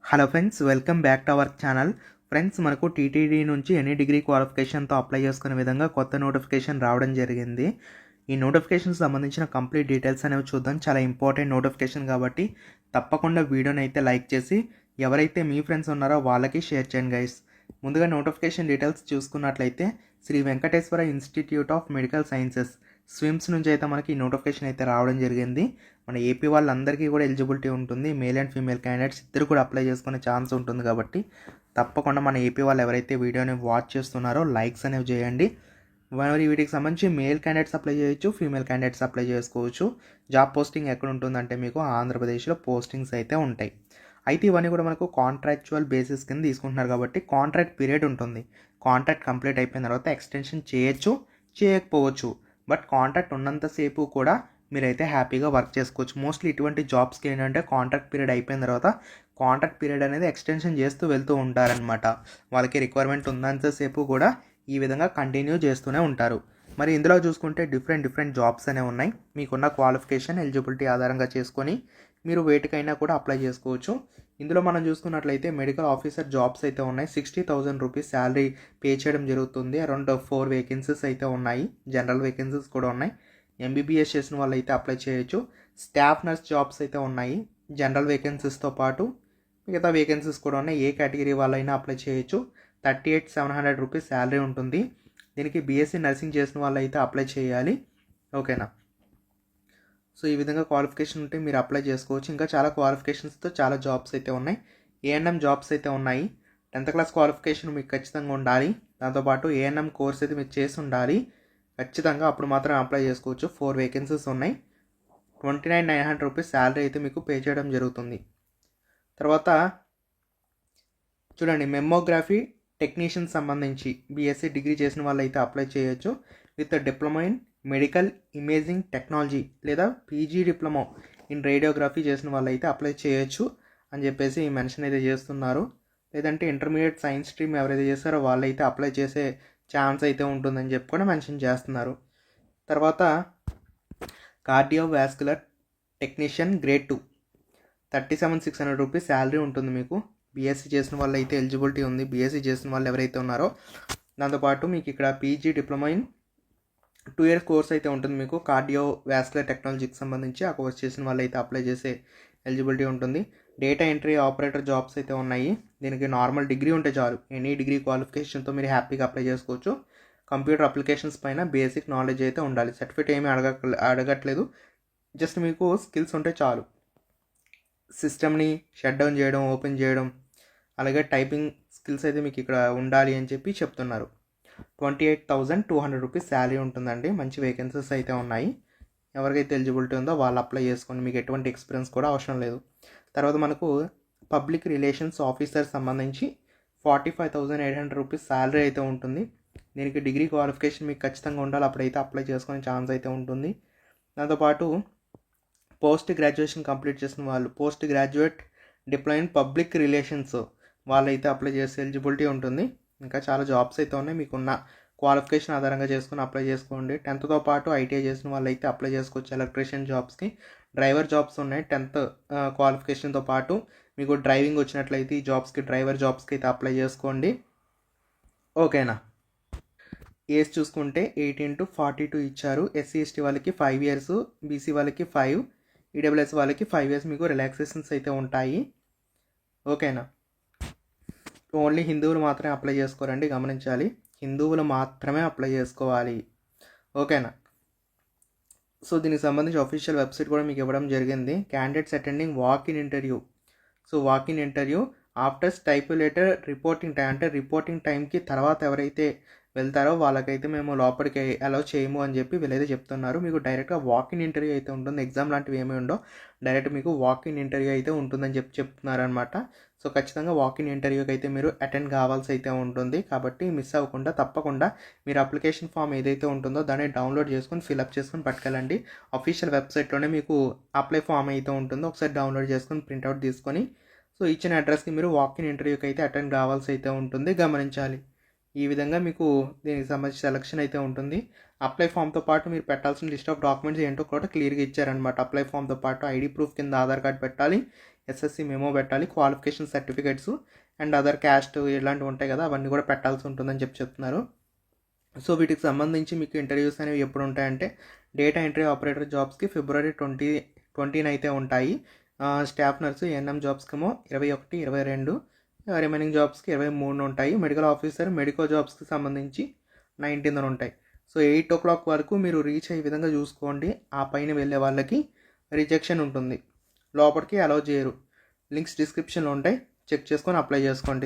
Hello friends, welcome back to our channel. Friends, మనకు TTD నుంచి any degree క్వాలిఫికేషన్తో apply చేసుకునే విధంగా కొత్త నోటిఫికేషన్ రావడం జరిగింది. ఈ నోటిఫికేషన్ సంబంధించిన కంప్లీట్ డీటెయిల్స్ అనేవి చూద్దాం. చాలా ఇంపార్టెంట్ నోటిఫికేషన్ కాబట్టి తప్పకుండా వీడియోని అయితే లైక్ చేసి ఎవరైతే మీ ఫ్రెండ్స్ ఉన్నారో వాళ్ళకి షేర్ చేయండి గైస్. ముందుగా నోటిఫికేషన్ డీటెయిల్స్ చూసుకున్నట్లయితే Shri Venkateswara Institute of Medical Sciences SVIMS నుంచి అయితే మనకి ఈ నోటిఫికేషన్ అయితే రావడం జరిగింది. మన ఏపీ వాళ్ళందరికీ కూడా ఎలిజిబిలిటీ ఉంటుంది. మేల్ అండ్ ఫీమేల్ క్యాండిడేట్స్ ఇద్దరు కూడా అప్లై చేసుకునే ఛాన్స్ ఉంటుంది కాబట్టి తప్పకుండా మన ఏపీ వాళ్ళు ఎవరైతే వీడియోని వాచ్ చేస్తున్నారో లైక్స్ అనేవి చేయండి. మరి వీటికి సంబంధించి మేల్ క్యాండిడేట్స్ అప్లై చేయొచ్చు, ఫీమేల్ క్యాండిడేట్స్ అప్లై చేసుకోవచ్చు. జాబ్ పోస్టింగ్ ఎక్కడ ఉంటుందంటే మీకు ఆంధ్రప్రదేశ్లో పోస్టింగ్స్ అయితే ఉంటాయి. అయితే ఇవన్నీ కూడా మనకు కాంట్రాక్చువల్ బేసిస్ కింద తీసుకుంటున్నారు కాబట్టి కాంట్రాక్ట్ పీరియడ్ ఉంటుంది. కాంట్రాక్ట్ కంప్లీట్ అయిపోయిన తర్వాత ఎక్స్టెన్షన్ చేయొచ్చు, చేయకపోవచ్చు. బట్ కాంట్రాక్ట్ ఉన్నంతసేపు కూడా మీరైతే హ్యాపీగా వర్క్ చేసుకోవచ్చు. మోస్ట్లీ ఇటువంటి జాబ్స్కి ఏంటంటే కాంట్రాక్ట్ పీరియడ్ అయిపోయిన తర్వాత కాంట్రాక్ట్ పీరియడ్ అనేది ఎక్స్టెన్షన్ చేస్తూ వెళ్తూ ఉంటారనమాట. వాళ్ళకి రిక్వైర్మెంట్ ఉన్నంతసేపు కూడా ఈ విధంగా కంటిన్యూ చేస్తూనే ఉంటారు. మరి ఇందులో చూసుకుంటే డిఫరెంట్ జాబ్స్ అనేవి ఉన్నాయి. మీకున్న క్వాలిఫికేషన్ ఎలిజిబిలిటీ ఆధారంగా చేసుకొని మీరు వేటికైనా కూడా అప్లై చేసుకోవచ్చు. ఇందులో మనం చూసుకున్నట్లయితే మెడికల్ ఆఫీసర్ జాబ్స్ అయితే ఉన్నాయి. 60,000 రూపీస్ శాలరీ పే చేయడం జరుగుతుంది. అరౌండ్ 4 వేకెన్సీస్ అయితే ఉన్నాయి. జనరల్ వేకెన్సీస్ కూడా ఉన్నాయి. ఎంబీబీఎస్ చేసిన వాళ్ళు అయితే అప్లై చేయొచ్చు. స్టాఫ్ నర్స్ జాబ్స్ అయితే ఉన్నాయి. జనరల్ వేకెన్సీస్తో పాటు మిగతా వేకెన్సీస్ కూడా ఉన్నాయి. ఏ కేటగిరీ వాళ్ళైనా అప్లై చేయొచ్చు. 38,700 రూపీస్ శాలరీ ఉంటుంది. దీనికి బీఎస్సీ నర్సింగ్ చేసిన వాళ్ళు అయితే అప్లై చేయాలి. ఓకేనా? సో ఈ విధంగా క్వాలిఫికేషన్ ఉంటే మీరు అప్లై చేసుకోవచ్చు. ఇంకా చాలా క్వాలిఫికేషన్స్తో చాలా జాబ్స్ అయితే ఉన్నాయి. ఏఎన్ఎం జాబ్స్ అయితే ఉన్నాయి. 10th క్లాస్ క్వాలిఫికేషన్ మీకు ఖచ్చితంగా ఉండాలి. దాంతోపాటు ఏఎన్ఎం కోర్స్ అయితే మీరు చేసి ఉండాలి ఖచ్చితంగా. అప్పుడు మాత్రం అప్లై చేసుకోవచ్చు. 4 వేకెన్సీస్ ఉన్నాయి. 29,900 రూపీస్ శాలరీ అయితే మీకు పే చేయడం జరుగుతుంది. తర్వాత చూడండి, మెమోగ్రఫీ టెక్నీషియన్ సంబంధించి బీఎస్సీ డిగ్రీ చేసిన వాళ్ళు అయితే అప్లై చేయొచ్చు. With diploma in medical imaging technology లేదా పీజీ డిప్లొమా ఇన్ రేడియోగ్రఫీ చేసిన వాళ్ళు అయితే అప్లై చేయొచ్చు అని చెప్పేసి మెన్షన్ అయితే చేస్తున్నారు. లేదంటే ఇంటర్మీడియట్ సైన్స్ స్ట్రీమ్ ఎవరైతే చేస్తారో వాళ్ళు అయితే అప్లై చేసే ఛాన్స్ అయితే ఉంటుందని చెప్పి కూడా మెన్షన్ చేస్తున్నారు. తర్వాత cardiovascular technician grade 2 37,600 rupees salary ఉంటుంది మీకు. బీఎస్సీ చేసిన వాళ్ళు అయితే ఎలిజిబిలిటీ ఉంది. బీఎస్సీ చేసిన వాళ్ళు ఎవరైతే ఉన్నారో దాంతోపాటు మీకు ఇక్కడ PG diploma in 2 years course అయితే ఉంటుంది మీకు కార్డియోవాస్కులర్ టెక్నాలజీకి సంబంధించి. ఆ కోర్స్ చేసిన వాళ్ళు అయితే అప్లై చేసే ఎలిజిబిలిటీ ఉంటుంది. డేటా ఎంట్రీ ఆపరేటర్ జాబ్స్ అయితే ఉన్నాయి. దీనికి నార్మల్ డిగ్రీ ఉంటే చాలు. ఎనీ డిగ్రీ క్వాలిఫికేషన్తో మీరు హ్యాపీగా అప్లై చేసుకోవచ్చు. కంప్యూటర్ అప్లికేషన్స్ పైన బేసిక్ నాలెడ్జ్ అయితే ఉండాలి. సర్టిఫికేట్ ఏమీ అడగట్లేదు. జస్ట్ మీకు స్కిల్స్ ఉంటే చాలు. సిస్టమ్ని షట్ డౌన్ చేయడం, ఓపెన్ చేయడం, అలాగే టైపింగ్ స్కిల్స్ అయితే మీకు ఇక్కడ ఉండాలి అని చెప్పి చెప్తున్నారు. 28,200 రూపీస్ శాలరీ ఉంటుందండి. మంచి వేకెన్సీస్ అయితే ఉన్నాయి. ఎవరికైతే ఎలిజిబిలిటీ ఉందో వాళ్ళు అప్లై చేసుకోండి. మీకు ఎటువంటి ఎక్స్పీరియన్స్ కూడా అవసరం లేదు. తర్వాత మనకు పబ్లిక్ రిలేషన్స్ ఆఫీసర్ సంబంధించి 45,800 రూపీస్ శాలరీ అయితే ఉంటుంది. దీనికి డిగ్రీ క్వాలిఫికేషన్ మీకు ఖచ్చితంగా ఉండాలి. అప్పుడైతే అప్లై చేసుకునే ఛాన్స్ అయితే ఉంటుంది. దాంతోపాటు పోస్ట్ గ్రాడ్యుయేషన్ కంప్లీట్ చేసిన వాళ్ళు, post graduate diploma in public relations వాళ్ళైతే అప్లై చేసే ఎలిజిబిలిటీ ఉంటుంది. ఇంకా చాలా జాబ్స్ అయితే ఉన్నాయి. మీకున్న క్వాలిఫికేషన్ ఆధారంగా చేసుకుని అప్లై చేసుకోండి. 10th పాటు ఐటీఐ చేసిన వాళ్ళు అయితే అప్లై చేసుకోవచ్చు. ఎలక్ట్రీషియన్ జాబ్స్కి. డ్రైవర్ జాబ్స్ ఉన్నాయి. 10th క్వాలిఫికేషన్తో పాటు మీకు డ్రైవింగ్ వచ్చినట్లయితే ఈ జాబ్స్కి, డ్రైవర్ జాబ్స్కి అయితే అప్లై చేసుకోండి. ఓకేనా? ఏజ్ చూసుకుంటే 18 to 42 ఇచ్చారు. ఎస్సీ ఎస్టీ వాళ్ళకి 5 years, బీసీ వాళ్ళకి 5, ఈడబ్ల్యూఎస్ వాళ్ళకి 5 years మీకు రిలాక్సేషన్స్ అయితే ఉంటాయి. ఓకేనా? ఓన్లీ హిందువులు మాత్రమే అప్లై చేసుకోరండి, గమనించాలి. హిందువులు మాత్రమే అప్లై చేసుకోవాలి. ఓకేనా? సో దీనికి సంబంధించి అఫీషియల్ వెబ్సైట్ కూడా మీకు ఇవ్వడం జరిగింది. Candidates attending walk in interview. So walk in interview after stipulated reporting time, అంటే రిపోర్టింగ్ టైంకి తర్వాత ఎవరైతే వెళ్తారో వాళ్ళకైతే మేము లోపలికి అలౌ చేయము అని చెప్పి వీళ్ళైతే చెప్తున్నారు. మీకు డైరెక్ట్గా వాక్ ఇన్ ఇంటర్వ్యూ అయితే ఉంటుంది. ఎగ్జామ్ లాంటివి ఏమీ ఉండవు. డైరెక్ట్ మీకు వాక్ ఇన్ ఇంటర్వ్యూ అయితే ఉంటుందని చెప్తున్నారనమాట. సో ఖచ్చితంగా వాక్ ఇన్ ఇంటర్వ్యూకి అయితే మీరు అటెండ్ కావాల్సి అయితే ఉంటుంది. కాబట్టి మిస్ అవ్వకుండా తప్పకుండా మీరు అప్లికేషన్ ఫామ్ ఏదైతే ఉంటుందో దాన్ని డౌన్లోడ్ చేసుకొని ఫిల్అప్ చేసుకొని పట్టుకెళ్ళండి. అఫీషియల్ వెబ్సైట్లోనే మీకు అప్లై ఫామ్ అయితే ఉంటుందో ఒకసారి డౌన్లోడ్ చేసుకొని ప్రింట్అవుట్ తీసుకొని సో ఇచ్చిన అడ్రస్కి మీరు వాక్ ఇన్ ఇంటర్వ్యూకి అయితే అటెండ్ కావాల్సి అయితే ఉంటుంది, గమనించాలి. ఈ విధంగా మీకు దీనికి సంబంధించి సెలక్షన్ అయితే ఉంటుంది. అప్లై ఫామ్తో పాటు మీరు పెట్టాల్సిన లిస్ట్ ఆఫ్ డాక్యుమెంట్స్ ఏంటో కూడా క్లియర్గా ఇచ్చారనమాట. అప్లై ఫామ్తో పాటు ఐడి ప్రూఫ్ కింద ఆధార్ కార్డ్ పెట్టాలి. ఎస్ఎస్సి మెమో పెట్టాలి, qualification certificates and other caste ఇలాంటివి ఉంటాయి కదా, అవన్నీ కూడా పెట్టాల్సి ఉంటుందని చెప్తున్నారు. సో వీటికి సంబంధించి మీకు ఇంటర్వ్యూస్ అనేవి ఎప్పుడు ఉంటాయంటే డేటా ఎంట్రీ ఆపరేటర్ జాబ్స్కి February 20 అయితే ఉంటాయి. స్టాఫ్ నర్సు ఎన్ఎం జాబ్స్కేమో 21, 22, రిమైనింగ్ జాబ్స్కి 23 ఉంటాయి. మెడికల్ ఆఫీసర్ మెడికో జాబ్స్కి సంబంధించి 19 ఉంటాయి. సో 8 o'clock వరకు మీరు రీచ్ అయ్యే విధంగా చూసుకోండి. ఆ పైన వెళ్ళే వాళ్ళకి రిజెక్షన్ ఉంటుంది, లోపలికి అలౌ చేయరు. లింక్స్ డిస్క్రిప్షన్లో ఉంటాయి, చెక్ చేసుకొని అప్లై చేసుకోండి.